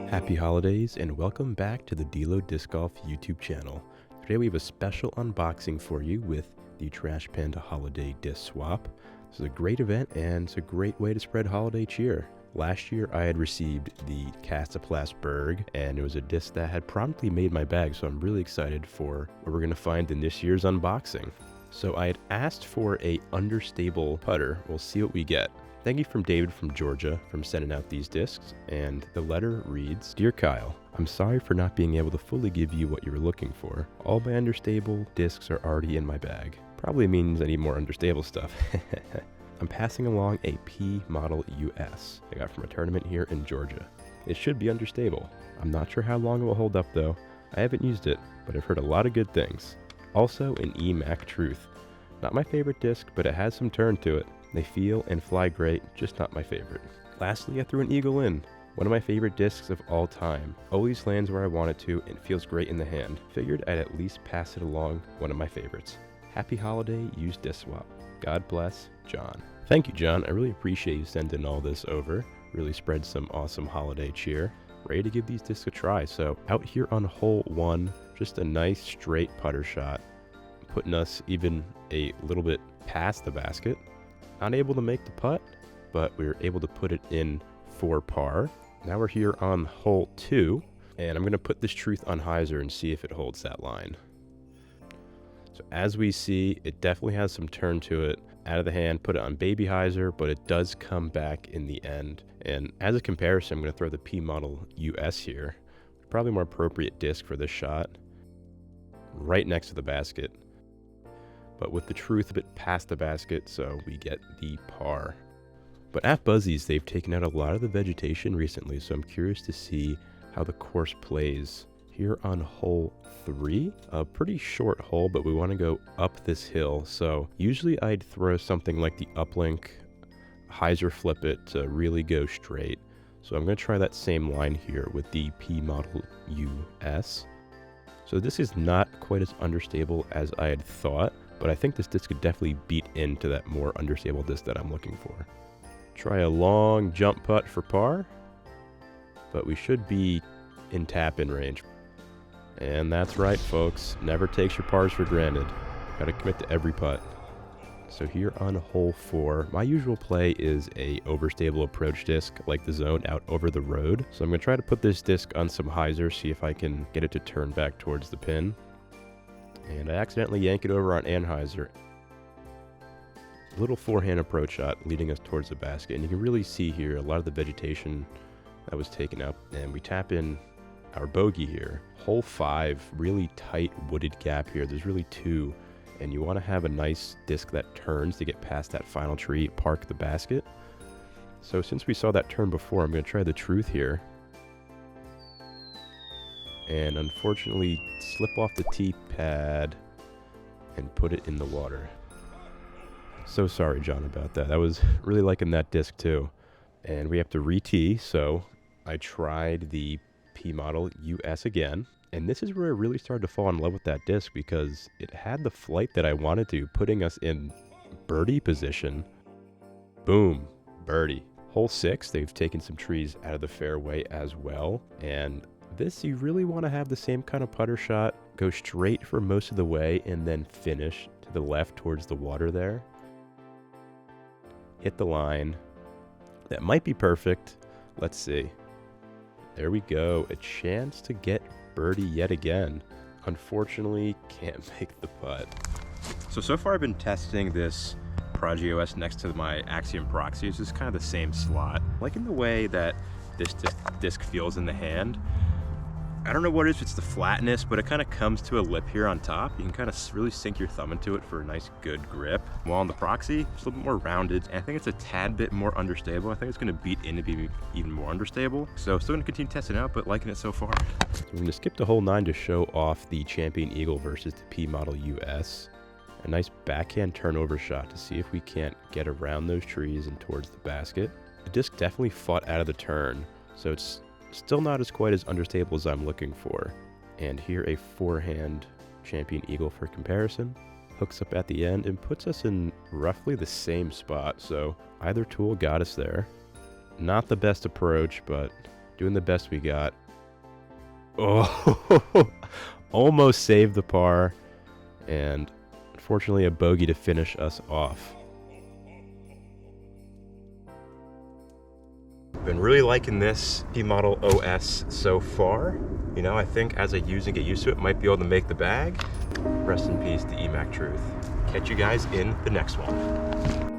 Happy holidays and welcome back to the Delo Disc Golf YouTube channel. Today we have a special unboxing for you with the Trash Panda Holiday Disc Swap. This is a great event and it's a great way to spread holiday cheer. Last year I had received the Castoplast Berg and it was a disc that had promptly made my bag, so I'm really excited for what we're going to find in this year's unboxing. So I had asked for a understable putter. We'll see what we get. Thank you from David from Georgia for sending out these discs, and the letter reads, Dear Kyle, I'm sorry for not being able to fully give you what you were looking for. All my understable discs are already in my bag. Probably means I need more understable stuff. I'm passing along a P Model US I got from a tournament here in Georgia. It should be understable. I'm not sure how long it will hold up though. I haven't used it, but I've heard a lot of good things. Also an EMAC Truth. Not my favorite disc, but it has some turn to it. They feel and fly great, just not my favorite. Lastly, I threw an Eagle in. One of my favorite discs of all time. Always lands where I want it to and feels great in the hand. Figured I'd at least pass it along, one of my favorites. Happy holiday, use disc swap. God bless, John. Thank you, John. I really appreciate you sending all this over. Really spread some awesome holiday cheer. Ready to give these discs a try. So out here on hole 1, just a nice straight putter shot, putting us even a little bit past the basket. Not able to make the putt, but we were able to put it in for par. Now we're here on hole 2, and I'm going to put this Truth on hyzer and see if it holds that line. So as we see, it definitely has some turn to it. Out of the hand, put it on baby hyzer, but it does come back in the end. And as a comparison, I'm going to throw the P Model US here. Probably more appropriate disc for this shot. Right next to the basket. But with the Truth a bit past the basket, so we get the par. But at Buzzy's, they've taken out a lot of the vegetation recently, so I'm curious to see how the course plays. Here on hole 3, a pretty short hole, but we want to go up this hill, so usually I'd throw something like the uplink, hyzer flip it to really go straight. So I'm going to try that same line here with the P Model US. So this is not quite as understable as I had thought, but I think this disc could definitely beat into that more understable disc that I'm looking for. Try a long jump putt for par, but we should be in tap-in range. And that's right, folks. Never takes your pars for granted. Gotta commit to every putt. So here on hole 4, my usual play is a overstable approach disc like the zone out over the road. So I'm gonna try to put this disc on some hyzer, see if I can get it to turn back towards the pin. And I accidentally yank it over on anhyzer. A little forehand approach shot leading us towards the basket. And you can really see here a lot of the vegetation that was taken up. And we tap in our bogey here. Hole 5, really tight wooded gap here. There's really 2. And you want to have a nice disc that turns to get past that final tree, park the basket. So since we saw that turn before, I'm going to try the Truth here. And unfortunately slip off the tee pad and put it in the water. So sorry, John, about that. I was really liking that disc too. And we have to re-tee, so I tried the P Model US again. And this is where I really started to fall in love with that disc because it had the flight that I wanted to, putting us in birdie position. Boom, birdie. Hole 6, they've taken some trees out of the fairway as well. And this, you really want to have the same kind of putter shot, go straight for most of the way, and then finish to the left towards the water there. Hit the line. That might be perfect. Let's see. There we go. A chance to get birdie yet again. Unfortunately, can't make the putt. So far I've been testing this Prodigy OS next to my Axiom Proxy. It's just kind of the same slot. Like in the way that this disc feels in the hand. I don't know what it is, if it's the flatness, but it kind of comes to a lip here on top. You can kind of really sink your thumb into it for a nice, good grip. While on the Proxy, it's a little bit more rounded, and I think it's a tad bit more understable. I think it's going to beat in to be even more understable. So still going to continue testing it out, but liking it so far. So we're going to skip to hole 9 to show off the Champion Eagle versus the P Model US. A nice backhand turnover shot to see if we can't get around those trees and towards the basket. The disc definitely fought out of the turn, so it's still not as quite as understable as I'm looking for. And here a forehand Champion Eagle for comparison. Hooks up at the end and puts us in roughly the same spot. So either tool got us there. Not the best approach, but Doing the best we got. Oh, almost saved the par, and unfortunately a bogey to finish us off. Been really liking this P-Model OS so far. You know, I think as I use and get used to it, might be able to make the bag. Rest in peace to EMAC Truth. Catch you guys in the next one.